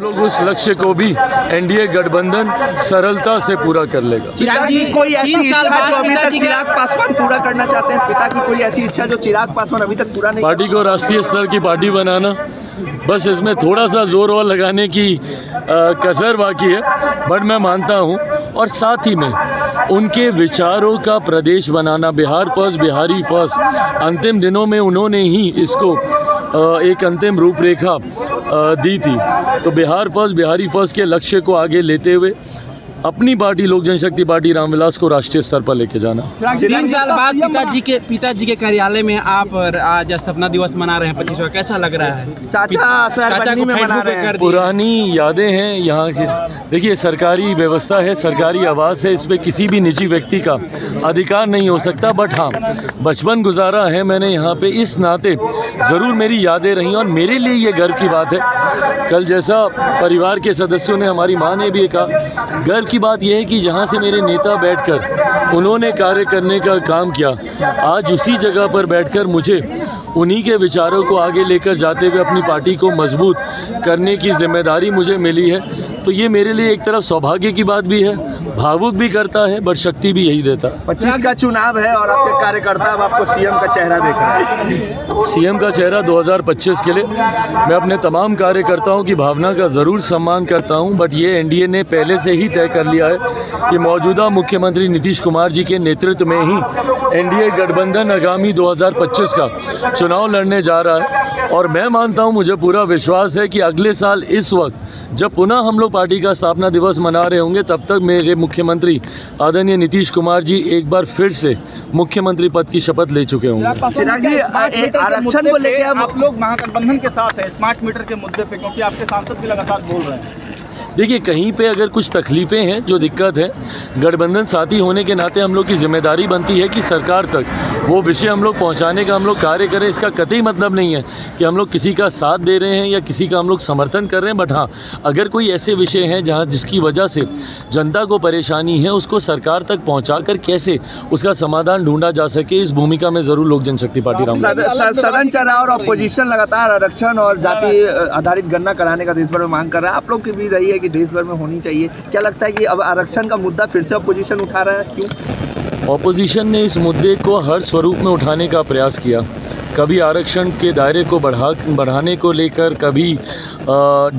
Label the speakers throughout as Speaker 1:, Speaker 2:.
Speaker 1: लोग उस लक्ष्य को भी एनडीए गठबंधन सरलता से पूरा कर लेगा।
Speaker 2: चिराग जी, कोई ऐसी इच्छा जो अभी तक चिराग पासवान पूरा करना चाहते हैं? पिता की कोई ऐसी इच्छा जो चिराग पासवान अभी तक पूरा नहीं?
Speaker 1: पार्टी को राष्ट्रीय स्तर की पार्टी बनाना, बस इसमें थोड़ा सा जोर और लगाने की कसर बाकी है, बट मैं मानता हूँ। और साथ ही में उनके विचारों का प्रदेश बनाना, बिहार फर्स्ट, बिहारी फर्स्ट, अंतिम दिनों में उन्होंने ही इसको एक अंतिम रूपरेखा दी थी। तो बिहार फर्स्ट, बिहारी फर्स्ट के लक्ष्य को आगे लेते हुए अपनी पार्टी लोक जनशक्ति पार्टी रामविलास को राष्ट्रीय स्तर पर लेके जाना।
Speaker 3: 3 साल बाद पिताजी के कार्यालय में आप आज स्थापना दिवस मना रहे हैं 25वां, कैसा लग रहा है?
Speaker 2: चाचा को मना रहे हैं।
Speaker 1: पुरानी यादें हैं यहाँ की। देखिए, सरकारी व्यवस्था है, सरकारी आवास है, इस पर किसी भी निजी व्यक्ति का अधिकार नहीं हो सकता। बट हाँ, बचपन गुजारा है मैंने यहाँ पे, इस नाते ज़रूर मेरी यादें रहीं और मेरे लिए ये गर्व की बात है। कल जैसा परिवार के सदस्यों ने, हमारी माँ ने भी कहा, गर्व की बात यह है कि जहाँ से मेरे नेता बैठकर उन्होंने कार्य करने का काम किया, आज उसी जगह पर बैठकर मुझे उन्हीं के विचारों को आगे लेकर जाते हुए अपनी पार्टी को मजबूत करने की जिम्मेदारी मुझे मिली है। तो ये मेरे लिए एक तरफ सौभाग्य की बात भी है, भावुक भी करता है, बट शक्ति भी यही देता है।
Speaker 2: 25 का चुनाव है और आपके कार्यकर्ता अब आपको सीएम का चेहरा देख रहे हैं।
Speaker 1: सीएम का चेहरा 2025 के लिए मैं अपने तमाम कार्यकर्ताओं की भावना का ज़रूर सम्मान करता हूं, बट ये एनडीए ने पहले से ही तय कर लिया है कि मौजूदा मुख्यमंत्री नीतीश कुमार जी के नेतृत्व में ही एनडीए गठबंधन आगामी 2025 का चुनाव लड़ने जा रहा है। और मैं मानता हूं, मुझे पूरा विश्वास है कि अगले साल इस वक्त जब पुनः हम लोग पार्टी का स्थापना दिवस मना रहे होंगे, तब तक मेरे मुख्यमंत्री आदरणीय नीतीश कुमार जी एक बार फिर से मुख्यमंत्री पद की शपथ ले चुके होंगे।
Speaker 2: चिराग जी, आरक्षण को लेकर
Speaker 4: आप लोग महागठबंधन के साथ है स्मार्ट मीटर के मुद्दे पे, क्योंकि आपके सांसद भी लगातार बोल रहे हैं।
Speaker 1: देखिए, कहीं पे अगर कुछ तकलीफ़ें हैं, जो दिक्कत है, गठबंधन साथी होने के नाते हम लोग की जिम्मेदारी बनती है कि सरकार तक वो विषय हम लोग पहुंचाने का हम लोग कार्य करें। इसका कतई मतलब नहीं है कि हम लोग किसी का साथ दे रहे हैं या किसी का हम लोग समर्थन कर रहे हैं। बट हाँ, अगर कोई ऐसे विषय हैं जहाँ जिसकी वजह से जनता को परेशानी है, उसको सरकार तक पहुँचा कर कैसे उसका समाधान ढूंढा जा सके, इस भूमिका में ज़रूर लोक जनशक्ति पार्टी
Speaker 2: सदन चला और अपोजिशन लगातार आरक्षण और जाति आधारित गणना कराने का देश भर में मांग कर रहा है। आप लोग की भी रही है कि देश भर में होनी चाहिए। क्या लगता है कि अब आरक्षण का मुद्दा फिर से अपोजिशन उठा रहा है? क्यों?
Speaker 1: ऑपोजिशन ने इस मुद्दे को हर स्वरूप में उठाने का प्रयास किया। कभी आरक्षण के दायरे को बढ़ाने को लेकर, कभी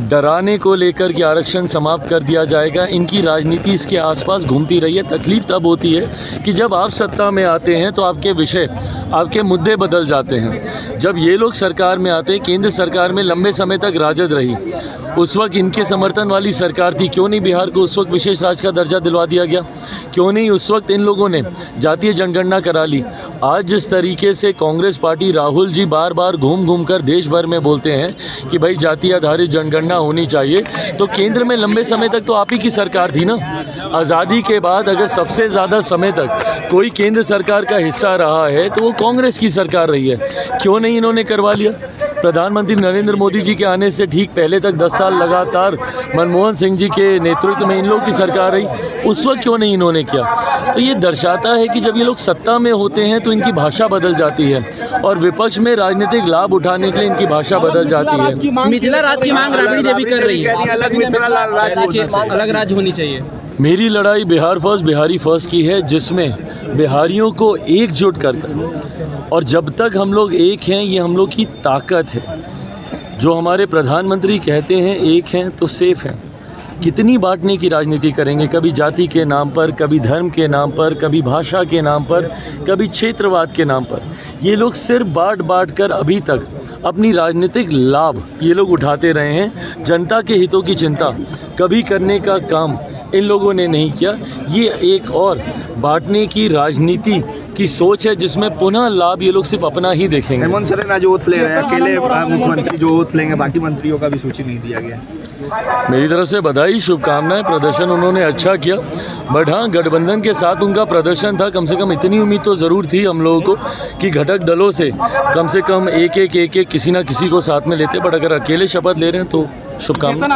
Speaker 1: डराने को लेकर कि आरक्षण समाप्त कर दिया जाएगा। इनकी राजनीति इसके आसपास घूमती रही है। तकलीफ तब होती है कि जब आप सत्ता में आते हैं तो आपके विषय, आपके मुद्दे बदल जाते हैं। जब ये लोग सरकार में आते हैं, केंद्र सरकार में लंबे समय तक राजद रही, उस वक्त इनके समर्थन वाली सरकार थी। क्यों नहीं बिहार को उस वक्त विशेष राज्य का दर्जा दिलवा दिया गया? क्यों नहीं उस वक्त इन लोगों ने जातीय जनगणना करा ली? आज जिस तरीके से कांग्रेस पार्टी, राहुल जी बार बार घूम घूम कर देश भर में बोलते हैं कि भाई जातीय आधारित जनगणना होनी चाहिए, तो केंद्र में लंबे समय तक तो आप ही की सरकार थी ना। आज़ादी के बाद अगर सबसे ज़्यादा समय तक कोई केंद्र सरकार का हिस्सा रहा है तो वो कांग्रेस की सरकार रही है। क्यों नहीं इन्होंने करवा लिया? प्रधानमंत्री नरेंद्र मोदी जी के आने से ठीक पहले तक 10 साल लगातार मनमोहन सिंह जी के नेतृत्व में इन लोगों की सरकार रही, उस वक्त क्यों नहीं इन्होंने किया? तो ये दर्शाता है कि जब ये लोग सत्ता में होते हैं तो इनकी भाषा बदल जाती है और विपक्ष में राजनीतिक लाभ उठाने के लिए इनकी भाषा बदल जाती है।
Speaker 3: मिथिला राज की मांग राबड़ी देवी कर रही है, अलग राज्य होनी चाहिए।
Speaker 1: मेरी लड़ाई बिहार फर्स्ट, बिहारी फर्स्ट की है, जिसमें बिहारियों को एकजुट कर, और जब तक हम लोग एक हैं, ये हम लोग की ताकत है। जो हमारे प्रधानमंत्री कहते हैं एक हैं तो सेफ हैं। कितनी बांटने की राजनीति करेंगे, कभी जाति के नाम पर, कभी धर्म के नाम पर, कभी भाषा के नाम पर, कभी क्षेत्रवाद के नाम पर। ये लोग सिर्फ बांट कर अभी तक अपनी राजनीतिक लाभ ये लोग उठाते रहे हैं। जनता के हितों की चिंता कभी करने का काम इन लोगों ने नहीं किया। ये एक और बांटने की राजनीति की सोच है, जिसमें पुनः लाभ ये लोग सिर्फ अपना ही देखेंगे।
Speaker 2: हेमंत सोरेन आज ओथ ले रहे हैं, अकेले मुख्यमंत्री जो ओथ लेंगे, बाकी मंत्रियों का भी सूची नहीं दिया गया।
Speaker 1: मेरी तरफ से बधाई, शुभकामनाएं। प्रदर्शन उन्होंने अच्छा किया, बट हाँ, गठबंधन के साथ उनका प्रदर्शन था। कम से कम इतनी उम्मीद तो ज़रूर थी हम लोगों को कि घटक दलों से कम एक किसी ना किसी को साथ में लेते। बट अगर अकेले शपथ ले रहे हैं तो शुभकामनाएं।